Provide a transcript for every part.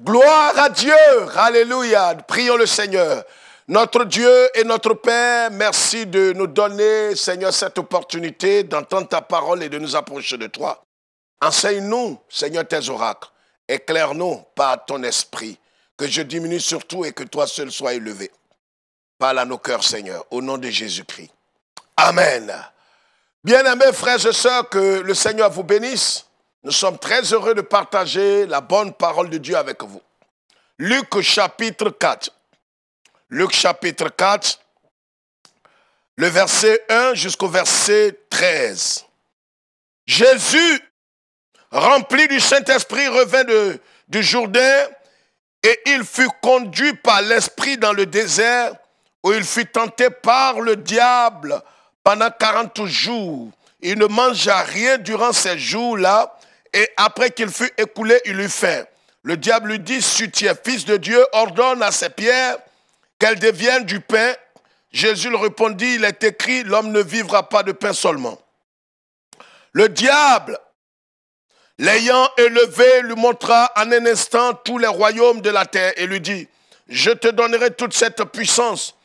Gloire à Dieu. Alléluia. Prions le Seigneur. Notre Dieu et notre Père, merci de nous donner, Seigneur, cette opportunité d'entendre ta parole et de nous approcher de toi. Enseigne-nous, Seigneur, tes oracles. Éclaire-nous par ton esprit. Que je diminue surtout et que toi seul sois élevé. Parle à nos cœurs, Seigneur, au nom de Jésus-Christ. Amen. Bien-aimés frères et sœurs, que le Seigneur vous bénisse. Nous sommes très heureux de partager la bonne parole de Dieu avec vous. Luc chapitre 4. Luc chapitre 4, le verset 1 jusqu'au verset 13. Jésus, rempli du Saint-Esprit, revint du Jourdain et il fut conduit par l'Esprit dans le désert où il fut tenté par le diable pendant 40 jours. Il ne mangea rien durant ces jours-là et après qu'il fut écoulé, il eut faim. Le diable lui dit, si tu es fils de Dieu, ordonne à ces pierres qu'elles deviennent du pain. Jésus lui répondit, il est écrit, l'homme ne vivra pas de pain seulement. Le diable, l'ayant élevé, lui montra en un instant tous les royaumes de la terre et lui dit, je te donnerai toute cette puissance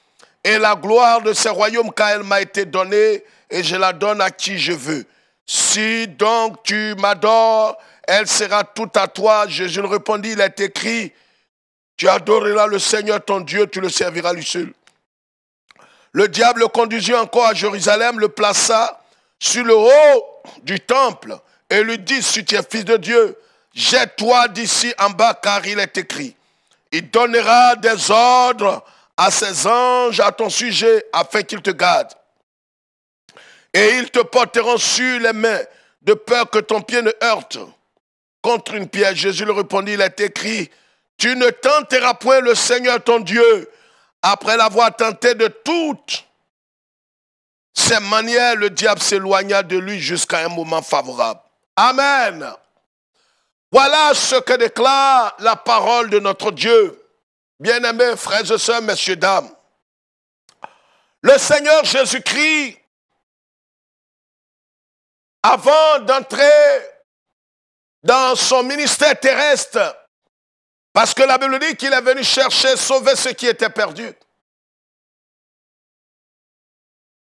et la gloire de ces royaumes car elle m'a été donnée et je la donne à qui je veux. Si donc tu m'adores, elle sera toute à toi. Jésus lui répondit, il est écrit, tu adoreras le Seigneur ton Dieu, tu le serviras lui seul. Le diable le conduisit encore à Jérusalem, le plaça sur le haut du temple et lui dit, si tu es fils de Dieu, jette-toi d'ici en bas car il est écrit. Il donnera des ordres à ses anges à ton sujet afin qu'ils te gardent. Et ils te porteront sur les mains de peur que ton pied ne heurte contre une pierre. Jésus lui répondit, il est écrit, tu ne tenteras point le Seigneur ton Dieu. Après l'avoir tenté de toutes ses manières, le diable s'éloigna de lui jusqu'à un moment favorable. Amen. Voilà ce que déclare la parole de notre Dieu. Bien-aimés frères et sœurs, messieurs, dames. Le Seigneur Jésus-Christ, avant d'entrer dans son ministère terrestre, parce que la Bible dit qu'il est venu chercher, sauver ceux qui étaient perdus.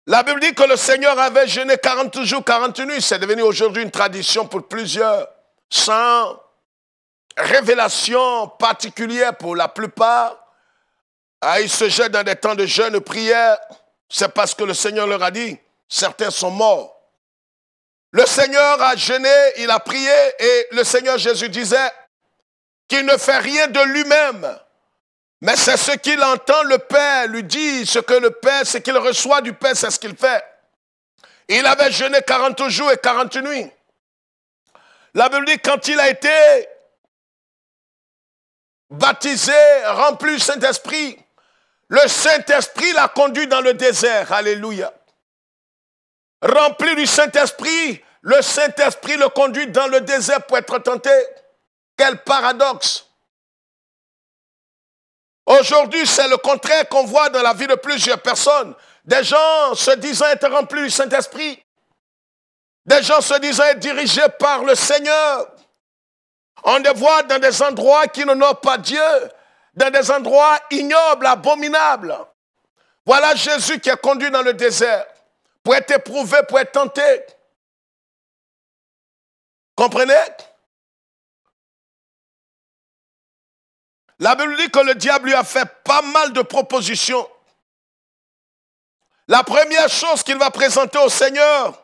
La Bible dit que le Seigneur avait jeûné 40 jours, 40 nuits. C'est devenu aujourd'hui une tradition pour plusieurs, sans révélation particulière pour la plupart. Ils se jettent dans des temps de jeûne et prière. C'est parce que le Seigneur leur a dit, certains sont morts. Le Seigneur a jeûné, il a prié et le Seigneur Jésus disait qu'il ne fait rien de lui-même. Mais c'est ce qu'il entend, le Père lui dit, ce que le Père, ce qu'il reçoit du Père, c'est ce qu'il fait. Il avait jeûné 40 jours et 40 nuits. La Bible dit quand il a été baptisé, rempli du Saint-Esprit, le Saint-Esprit l'a conduit dans le désert. Alléluia. Rempli du Saint-Esprit, le Saint-Esprit le conduit dans le désert pour être tenté. Quel paradoxe! Aujourd'hui, c'est le contraire qu'on voit dans la vie de plusieurs personnes. Des gens se disant être remplis du Saint-Esprit. Des gens se disant être dirigés par le Seigneur. On les voit dans des endroits qui n'honorent pas Dieu, dans des endroits ignobles, abominables. Voilà Jésus qui est conduit dans le désert pour être éprouvé, pour être tenté. Comprenez? La Bible dit que le diable lui a fait pas mal de propositions. La première chose qu'il va présenter au Seigneur,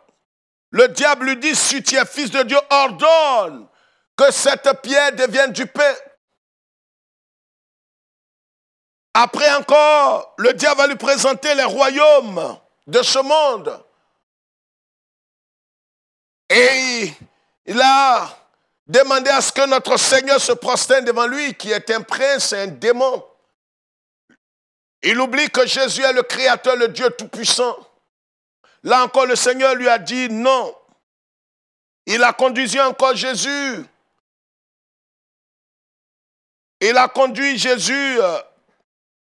le diable lui dit, si tu es fils de Dieu, ordonne que cette pierre devienne du pain. Après encore, le diable va lui présenter les royaumes de ce monde. Et il a demandé à ce que notre Seigneur se prosterne devant lui, qui est un prince et un démon. Il oublie que Jésus est le Créateur, le Dieu Tout-Puissant. Là encore, le Seigneur lui a dit non. Il a conduit encore Jésus. Il a conduit Jésus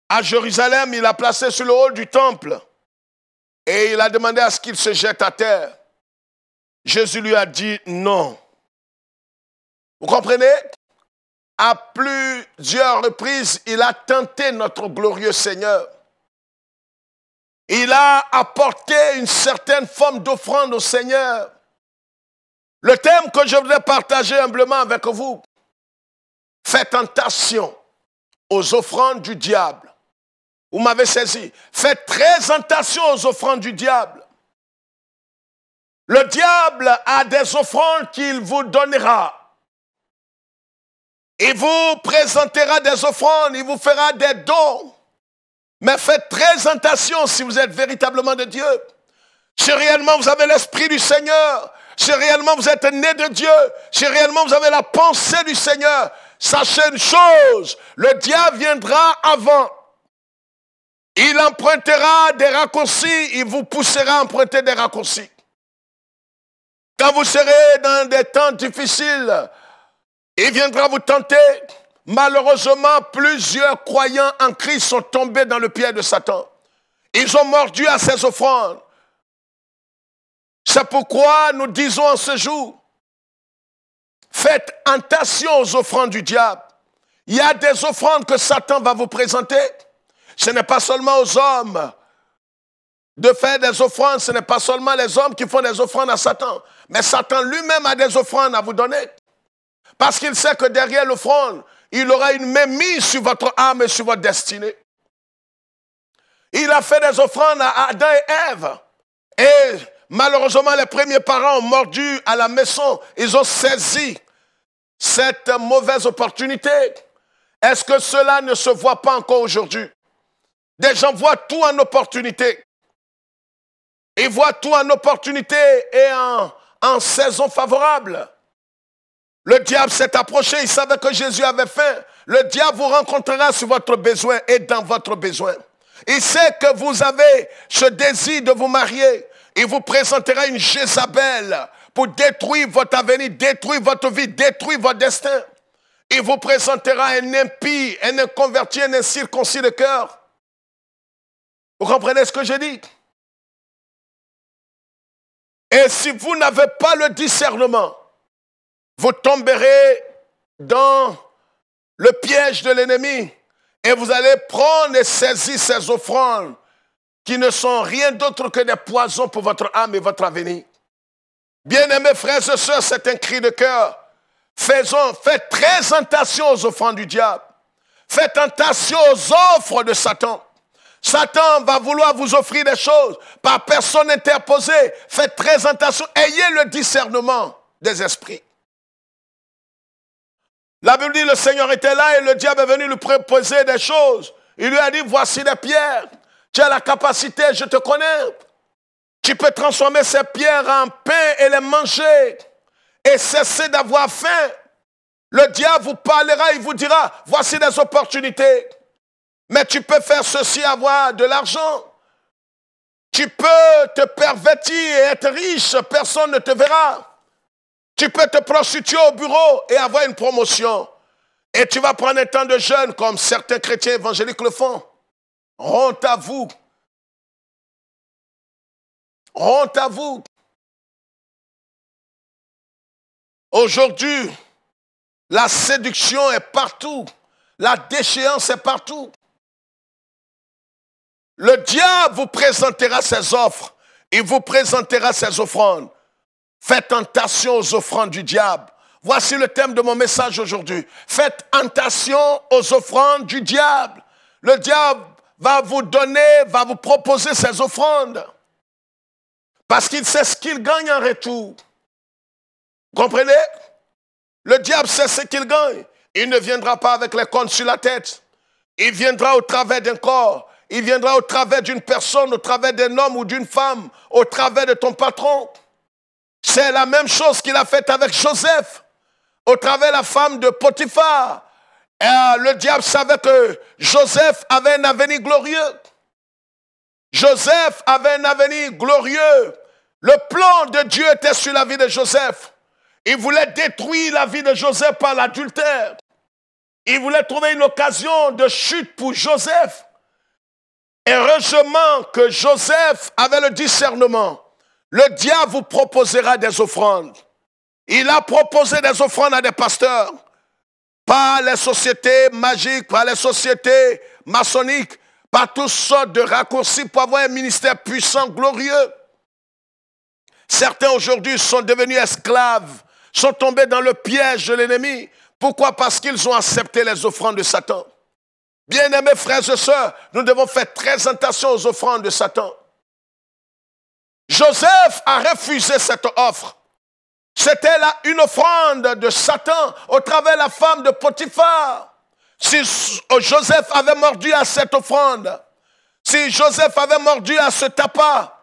à Jérusalem. Il l'a placé sur le haut du temple. Et il a demandé à ce qu'il se jette à terre. Jésus lui a dit non. Vous comprenez? à plusieurs reprises, il a tenté notre glorieux Seigneur. Il a apporté une certaine forme d'offrande au Seigneur. Le thème que je voudrais partager humblement avec vous, faites attention aux offrandes du diable. Vous m'avez saisi. Faites très attention aux offrandes du diable. Le diable a des offrandes qu'il vous donnera. Il vous présentera des offrandes, il vous fera des dons. Mais faites très attention si vous êtes véritablement de Dieu. Si réellement vous avez l'Esprit du Seigneur, si réellement vous êtes né de Dieu, si réellement vous avez la pensée du Seigneur, sachez une chose, le diable viendra avant. Il empruntera des raccourcis, il vous poussera à emprunter des raccourcis. Quand vous serez dans des temps difficiles, il viendra vous tenter. Malheureusement, plusieurs croyants en Christ sont tombés dans le piège de Satan. Ils ont mordu à ses offrandes. C'est pourquoi nous disons en ce jour, faites attention aux offrandes du diable. Il y a des offrandes que Satan va vous présenter. Ce n'est pas seulement aux hommes de faire des offrandes, ce n'est pas seulement les hommes qui font des offrandes à Satan. Mais Satan lui-même a des offrandes à vous donner. Parce qu'il sait que derrière l'offrande, il aura une mainmise sur votre âme et sur votre destinée. Il a fait des offrandes à Adam et Ève. Et malheureusement, les premiers parents ont mordu à la maison. Ils ont saisi cette mauvaise opportunité. Est-ce que cela ne se voit pas encore aujourd'hui? Des gens voient tout en opportunité. Ils voient tout en opportunité et en saison favorable. Le diable s'est approché, il savait que Jésus avait faim. Le diable vous rencontrera sur votre besoin et dans votre besoin. Il sait que vous avez ce désir de vous marier. Il vous présentera une Jézabel pour détruire votre avenir, détruire votre vie, détruire votre destin. Il vous présentera un impie, un inconverti, un incirconcis de cœur. Vous comprenez ce que je dis? Et si vous n'avez pas le discernement, vous tomberez dans le piège de l'ennemi et vous allez prendre et saisir ces offrandes qui ne sont rien d'autre que des poisons pour votre âme et votre avenir. Bien-aimés frères et sœurs, c'est un cri de cœur. Faites très attention aux offrandes du diable. Faites attention aux offres de Satan. Satan va vouloir vous offrir des choses par personne interposée. Faites très attention. Ayez le discernement des esprits. La Bible dit, le Seigneur était là et le diable est venu lui proposer des choses. Il lui a dit, voici des pierres. Tu as la capacité, je te connais. Tu peux transformer ces pierres en pain et les manger. Et cesser d'avoir faim. Le diable vous parlera, il vous dira, voici des opportunités. Mais tu peux faire ceci, avoir de l'argent. Tu peux te pervertir et être riche, personne ne te verra. Tu peux te prostituer au bureau et avoir une promotion. Et tu vas prendre un temps de jeûne comme certains chrétiens évangéliques le font. Honte à vous. Honte à vous. Aujourd'hui, la séduction est partout. La déchéance est partout. Le diable vous présentera ses offres. Il vous présentera ses offrandes. Faites attention aux offrandes du diable. Voici le thème de mon message aujourd'hui. Faites attention aux offrandes du diable. Le diable va vous donner, va vous proposer ses offrandes. Parce qu'il sait ce qu'il gagne en retour. Vous comprenez? Le diable sait ce qu'il gagne. Il ne viendra pas avec les cornes sur la tête. Il viendra au travers d'un corps. Il viendra au travers d'une personne, au travers d'un homme ou d'une femme, au travers de ton patron. C'est la même chose qu'il a faite avec Joseph, au travers de la femme de Potiphar. Et le diable savait que Joseph avait un avenir glorieux. Joseph avait un avenir glorieux. Le plan de Dieu était sur la vie de Joseph. Il voulait détruire la vie de Joseph par l'adultère. Il voulait trouver une occasion de chute pour Joseph. Heureusement que Joseph avait le discernement. Le diable vous proposera des offrandes. Il a proposé des offrandes à des pasteurs. par les sociétés magiques, par les sociétés maçonniques, par toutes sortes de raccourcis pour avoir un ministère puissant, glorieux. Certains aujourd'hui sont devenus esclaves, sont tombés dans le piège de l'ennemi. Pourquoi? Parce qu'ils ont accepté les offrandes de Satan. Bien-aimés frères et sœurs, nous devons faire très attention aux offrandes de Satan. Joseph a refusé cette offre. C'était là une offrande de Satan au travers de la femme de Potiphar. Si Joseph avait mordu à cette offrande, si Joseph avait mordu à ce tapas,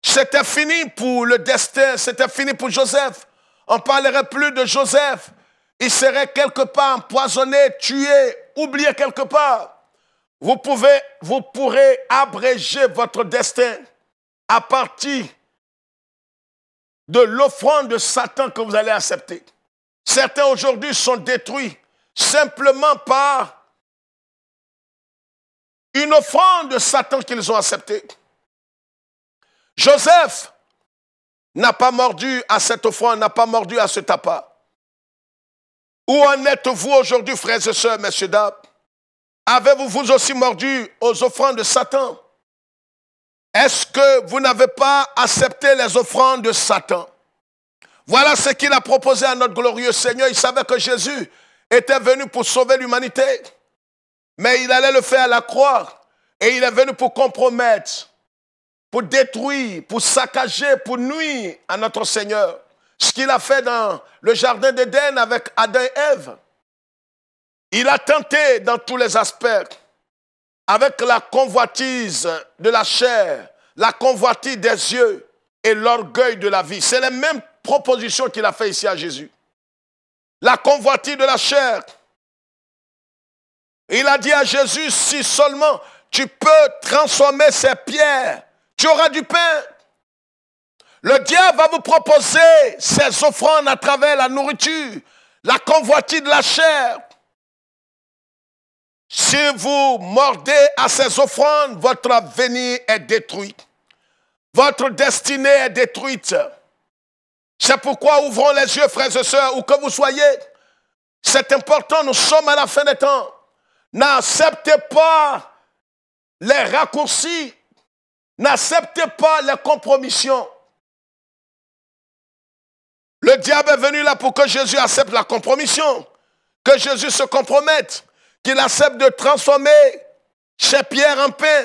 c'était fini pour le destin, c'était fini pour Joseph. On ne parlerait plus de Joseph. Il serait quelque part empoisonné, tué, oublié quelque part. Vous pourrez abréger votre destin à partir de l'offrande de Satan que vous allez accepter. Certains aujourd'hui sont détruits simplement par une offrande de Satan qu'ils ont acceptée. Joseph n'a pas mordu à cette offrande, n'a pas mordu à ce tapas. Où en êtes-vous aujourd'hui, frères et sœurs, messieurs, dames? Avez-vous vous aussi mordu aux offrandes de Satan? Est-ce que vous n'avez pas accepté les offrandes de Satan? Voilà ce qu'il a proposé à notre glorieux Seigneur. Il savait que Jésus était venu pour sauver l'humanité. Mais il allait le faire à la croix. Et il est venu pour compromettre, pour détruire, pour saccager, pour nuire à notre Seigneur. Ce qu'il a fait dans le jardin d'Éden avec Adam et Ève. Il a tenté dans tous les aspects, avec la convoitise de la chair, la convoitise des yeux et l'orgueil de la vie. C'est les mêmes propositions qu'il a fait ici à Jésus. La convoitise de la chair. Il a dit à Jésus, si seulement tu peux transformer ces pierres, tu auras du pain. Le diable va vous proposer ses offrandes à travers la nourriture, la convoitise de la chair. Si vous mordez à ces offrandes, votre avenir est détruit. Votre destinée est détruite. C'est pourquoi ouvrons les yeux, frères et sœurs, où que vous soyez. C'est important, nous sommes à la fin des temps. N'acceptez pas les raccourcis. N'acceptez pas les compromissions. Le diable est venu là pour que Jésus accepte la compromission. Que Jésus se compromette. Qu'il accepte de transformer ces pierres en pain.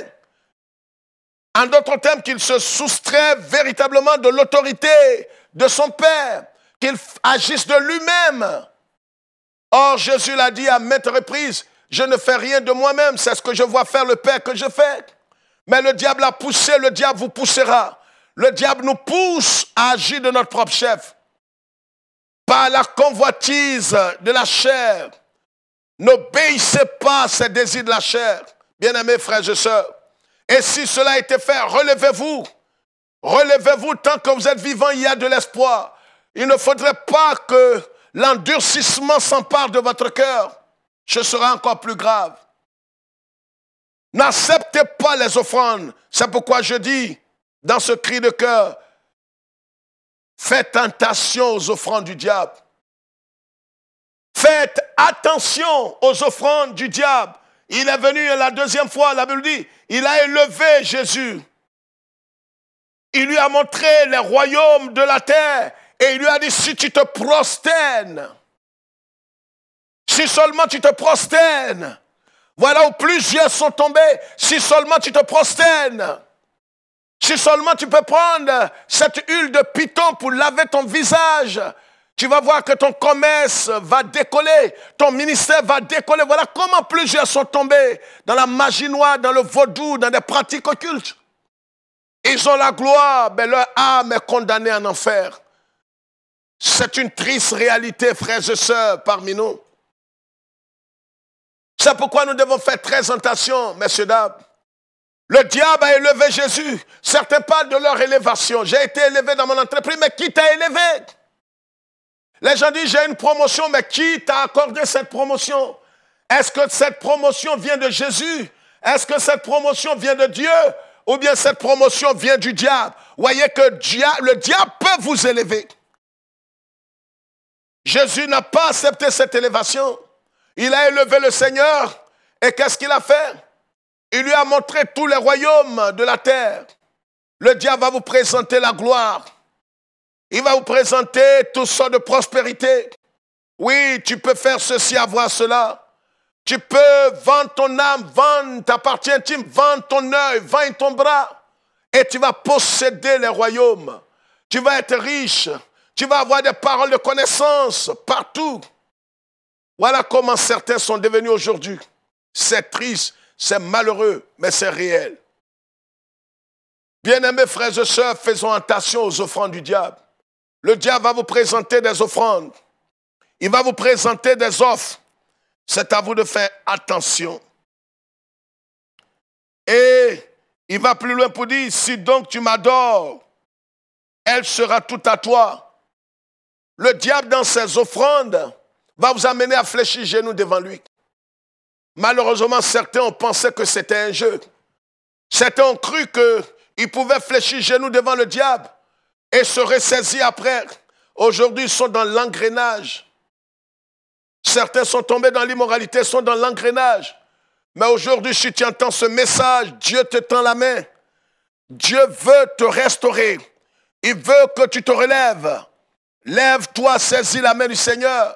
En d'autres termes, qu'il se soustrait véritablement de l'autorité de son Père. Qu'il agisse de lui-même. Or, Jésus l'a dit à maintes reprises, je ne fais rien de moi-même, c'est ce que je vois faire le Père que je fais. Mais le diable a poussé, le diable vous poussera. Le diable nous pousse à agir de notre propre chef. Par la convoitise de la chair. N'obéissez pas à ces désirs de la chair. Bien-aimés frères et sœurs. Et si cela a été fait, relevez-vous. Relevez-vous tant que vous êtes vivants, il y a de l'espoir. Il ne faudrait pas que l'endurcissement s'empare de votre cœur. Ce sera encore plus grave. N'acceptez pas les offrandes. C'est pourquoi je dis, dans ce cri de cœur, faites attention aux offrandes du diable. Faites attention aux offrandes du diable. Il est venu la deuxième fois, la Bible dit, il a élevé Jésus. Il lui a montré les royaumes de la terre et il lui a dit, si tu te prosternes, si seulement tu te prosternes, voilà où plusieurs sont tombés, si seulement tu te prosternes, si seulement tu peux prendre cette huile de python pour laver ton visage, tu vas voir que ton commerce va décoller, ton ministère va décoller. Voilà comment plusieurs sont tombés dans la magie noire, dans le vaudou, dans des pratiques occultes. Ils ont la gloire, mais leur âme est condamnée en enfer. C'est une triste réalité, frères et sœurs, parmi nous. C'est pourquoi nous devons faire très attention, messieurs, dames. Le diable a élevé Jésus. Certains parlent de leur élévation. J'ai été élevé dans mon entreprise, mais qui t'a élevé? Les gens disent, j'ai une promotion, mais qui t'a accordé cette promotion? Est-ce que cette promotion vient de Jésus? Est-ce que cette promotion vient de Dieu? Ou bien cette promotion vient du diable? Voyez que le diable peut vous élever. Jésus n'a pas accepté cette élévation. Il a élevé le Seigneur et qu'est-ce qu'il a fait? Il lui a montré tous les royaumes de la terre. Le diable va vous présenter la gloire. Il va vous présenter toutes sortes de prospérité. Oui, tu peux faire ceci, avoir cela. Tu peux vendre ton âme, vendre ta partie intime, vendre ton œil, vendre ton bras. Et tu vas posséder les royaumes. Tu vas être riche. Tu vas avoir des paroles de connaissance partout. Voilà comment certains sont devenus aujourd'hui. C'est triste, c'est malheureux, mais c'est réel. Bien-aimés frères et sœurs, faisons attention aux offrandes du diable. Le diable va vous présenter des offrandes. Il va vous présenter des offres. C'est à vous de faire attention. Et il va plus loin pour dire, si donc tu m'adores, elle sera toute à toi. Le diable, dans ses offrandes, va vous amener à fléchir genoux devant lui. Malheureusement, certains ont pensé que c'était un jeu. Certains ont cru qu'ils pouvaient fléchir genoux devant le diable et se ressaisir après. Aujourd'hui, ils sont dans l'engrenage. Certains sont tombés dans l'immoralité, sont dans l'engrenage. Mais aujourd'hui, si tu entends ce message, Dieu te tend la main. Dieu veut te restaurer. Il veut que tu te relèves. Lève-toi, saisis la main du Seigneur.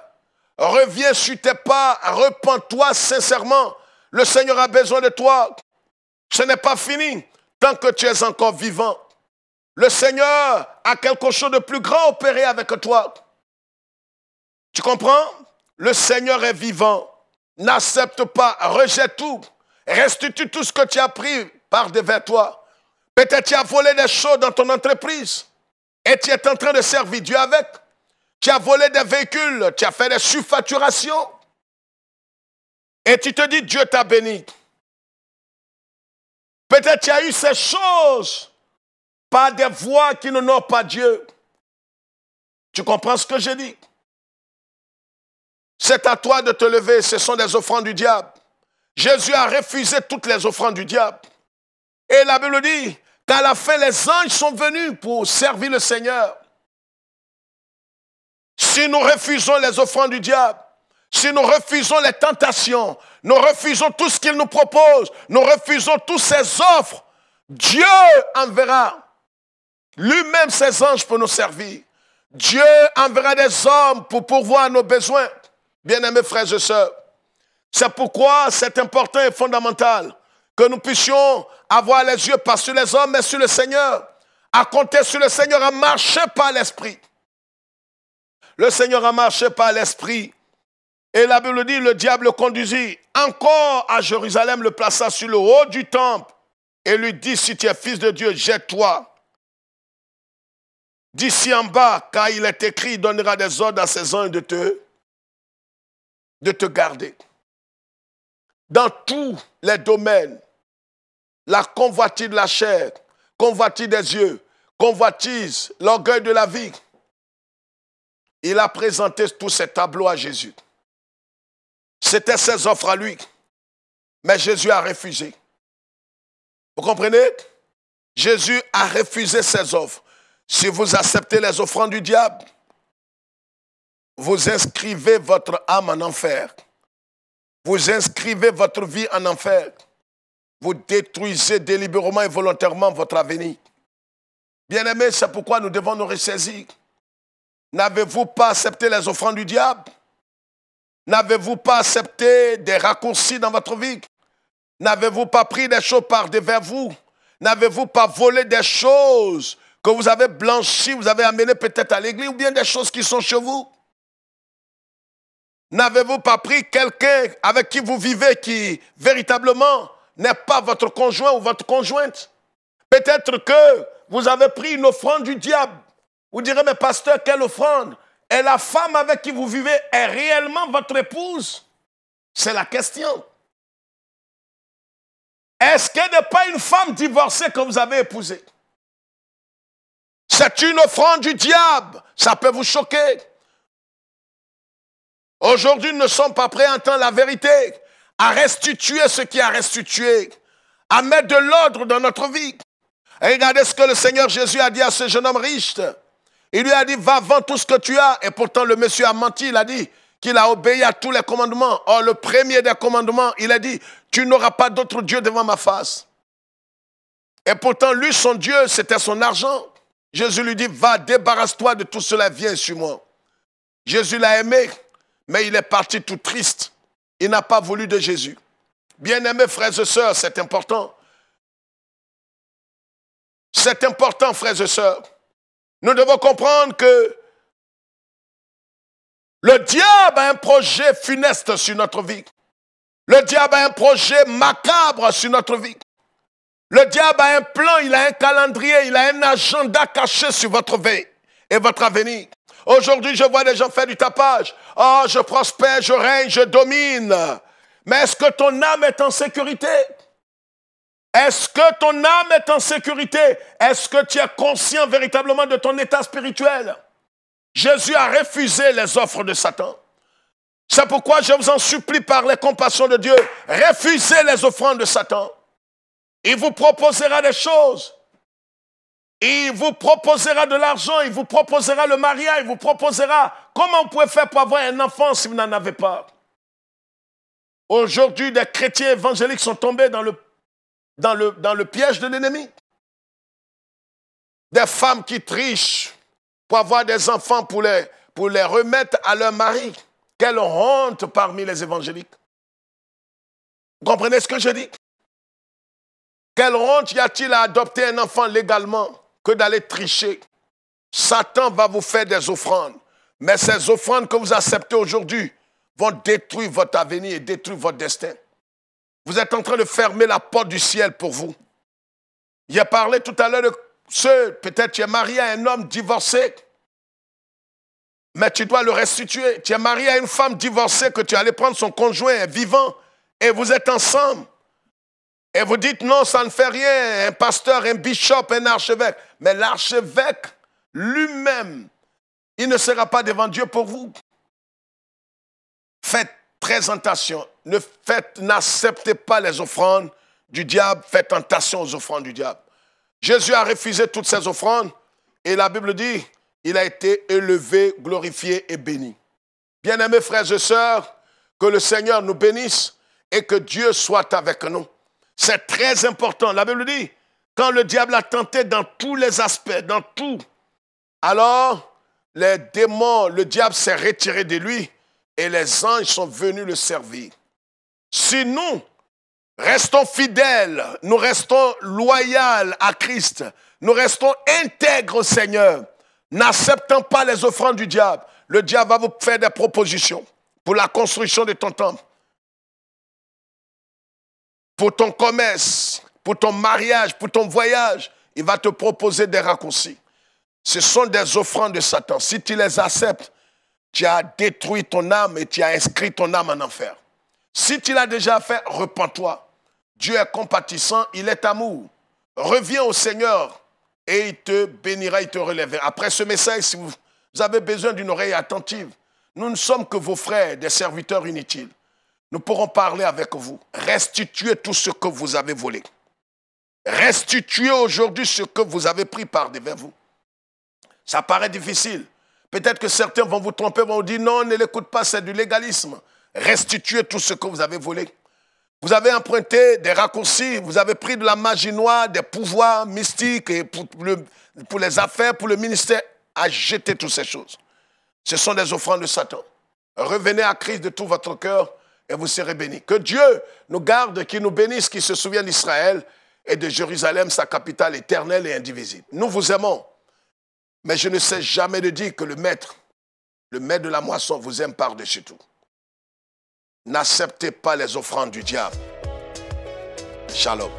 Reviens sur tes pas, repens-toi sincèrement. Le Seigneur a besoin de toi. Ce n'est pas fini tant que tu es encore vivant. Le Seigneur a quelque chose de plus grand à opérer avec toi. Tu comprends? Le Seigneur est vivant. N'accepte pas, rejette tout. Restitue tout ce que tu as pris par devers toi. Peut-être tu as volé des choses dans ton entreprise et tu es en train de servir Dieu avec. Tu as volé des véhicules, tu as fait des surfacturations et tu te dis Dieu t'a béni. Peut-être tu as eu ces choses par des voies qui n'honorent pas Dieu. Tu comprends ce que je dis? C'est à toi de te lever, ce sont des offrandes du diable. Jésus a refusé toutes les offrandes du diable. Et la Bible dit qu'à la fin, les anges sont venus pour servir le Seigneur. Si nous refusons les offrandes du diable, si nous refusons les tentations, nous refusons tout ce qu'il nous propose, nous refusons toutes ses offres, Dieu enverra lui-même ses anges pour nous servir. Dieu enverra des hommes pour pourvoir nos besoins. Bien-aimés frères et sœurs, c'est pourquoi c'est important et fondamental que nous puissions avoir les yeux pas sur les hommes, mais sur le Seigneur, à compter sur le Seigneur, à marcher par l'Esprit. Le Seigneur a marché par l'Esprit. Et la Bible dit, le diable le conduisit encore à Jérusalem, le plaça sur le haut du temple et lui dit, si tu es fils de Dieu, jette-toi d'ici en bas, car il est écrit, il donnera des ordres à ses anges de te garder. Dans tous les domaines, la convoitise de la chair, convoitise des yeux, convoitise, l'orgueil de la vie, il a présenté tous ces tableaux à Jésus. C'était ses offres à lui. Mais Jésus a refusé. Vous comprenez? Jésus a refusé ses offres. Si vous acceptez les offrandes du diable, vous inscrivez votre âme en enfer. Vous inscrivez votre vie en enfer. Vous détruisez délibérément et volontairement votre avenir. Bien-aimés, c'est pourquoi nous devons nous ressaisir. N'avez-vous pas accepté les offrandes du diable? N'avez-vous pas accepté des raccourcis dans votre vie? N'avez-vous pas pris des choses par devers vous? N'avez-vous pas volé des choses que vous avez blanchies, vous avez amenées peut-être à l'église, ou bien des choses qui sont chez vous? N'avez-vous pas pris quelqu'un avec qui vous vivez qui véritablement n'est pas votre conjoint ou votre conjointe? Peut-être que vous avez pris une offrande du diable. Vous direz, mais pasteur, quelle offrande? Et la femme avec qui vous vivez est réellement votre épouse? C'est la question. Est-ce qu'elle n'est pas une femme divorcée que vous avez épousée? C'est une offrande du diable. Ça peut vous choquer. Aujourd'hui, nous ne sommes pas prêts à entendre la vérité, à restituer ce qui a restitué, à mettre de l'ordre dans notre vie. Et regardez ce que le Seigneur Jésus a dit à ce jeune homme riche. Il lui a dit, va, vends tout ce que tu as. Et pourtant, le monsieur a menti. Il a dit qu'il a obéi à tous les commandements. Or, le premier des commandements, il a dit, tu n'auras pas d'autre Dieu devant ma face. Et pourtant, lui, son Dieu, c'était son argent. Jésus lui dit, va, débarrasse-toi de tout cela, viens sur moi. Jésus l'a aimé, mais il est parti tout triste. Il n'a pas voulu de Jésus. Bien-aimés frères et sœurs, c'est important. C'est important, frères et sœurs. Nous devons comprendre que le diable a un projet funeste sur notre vie. Le diable a un projet macabre sur notre vie. Le diable a un plan, il a un calendrier, il a un agenda caché sur votre vie et votre avenir. Aujourd'hui, je vois des gens faire du tapage. Oh, je prospère, je règne, je domine. Mais est-ce que ton âme est en sécurité? Est-ce que ton âme est en sécurité? Est-ce que tu es conscient véritablement de ton état spirituel? Jésus a refusé les offres de Satan. C'est pourquoi je vous en supplie par les compassions de Dieu, refusez les offrandes de Satan. Il vous proposera des choses. Il vous proposera de l'argent, il vous proposera le mariage, il vous proposera comment vous pouvez faire pour avoir un enfant si vous n'en avez pas. Aujourd'hui, des chrétiens évangéliques sont tombés dans le piège de l'ennemi. Des femmes qui trichent pour avoir des enfants, pour les remettre à leur mari. Quelle honte parmi les évangéliques. Vous comprenez ce que je dis? Quelle honte y a-t-il à adopter un enfant légalement que d'aller tricher? Satan va vous faire des offrandes. Mais ces offrandes que vous acceptez aujourd'hui vont détruire votre avenir et détruire votre destin. Vous êtes en train de fermer la porte du ciel pour vous. Il a parlé tout à l'heure de ceux, peut-être tu es marié à un homme divorcé, mais tu dois le restituer. Tu es marié à une femme divorcée que tu allais prendre son conjoint vivant et vous êtes ensemble. Et vous dites non, ça ne fait rien, un pasteur, un bishop, un archevêque. Mais l'archevêque lui-même, il ne sera pas devant Dieu pour vous. Faites très attention. N'acceptez pas les offrandes du diable. Faites attention aux offrandes du diable. Jésus a refusé toutes ces offrandes et la Bible dit, il a été élevé, glorifié et béni. Bien-aimés frères et sœurs, que le Seigneur nous bénisse et que Dieu soit avec nous. C'est très important. La Bible dit, quand le diable a tenté dans tous les aspects, dans tout, alors les démons, le diable s'est retiré de lui et les anges sont venus le servir. Si nous restons fidèles, nous restons loyaux à Christ, nous restons intègres au Seigneur, n'acceptant pas les offrandes du diable, le diable va vous faire des propositions pour la construction de ton temple, pour ton commerce, pour ton mariage, pour ton voyage. Il va te proposer des raccourcis. Ce sont des offrandes de Satan. Si tu les acceptes, tu as détruit ton âme et tu as inscrit ton âme en enfer. Si tu l'as déjà fait, repens-toi. Dieu est compatissant, il est amour. Reviens au Seigneur et il te bénira, il te relèvera. Après ce message, si vous avez besoin d'une oreille attentive, nous ne sommes que vos frères, des serviteurs inutiles. Nous pourrons parler avec vous. Restituez tout ce que vous avez volé. Restituez aujourd'hui ce que vous avez pris par devers vous. Ça paraît difficile. Peut-être que certains vont vous tromper, vont vous dire non, ne l'écoute pas, c'est du légalisme. Restituez tout ce que vous avez volé. Vous avez emprunté des raccourcis, vous avez pris de la magie noire, des pouvoirs mystiques et pour les affaires, pour le ministère, à jeter toutes ces choses. Ce sont des offrandes de Satan. Revenez à Christ de tout votre cœur et vous serez bénis. Que Dieu nous garde, qu'il nous bénisse, qu'il se souvienne d'Israël et de Jérusalem, sa capitale éternelle et indivisible. Nous vous aimons, mais je ne sais jamais de dire que le maître de la moisson vous aime par-dessus tout. N'acceptez pas les offrandes du diable. Shalom.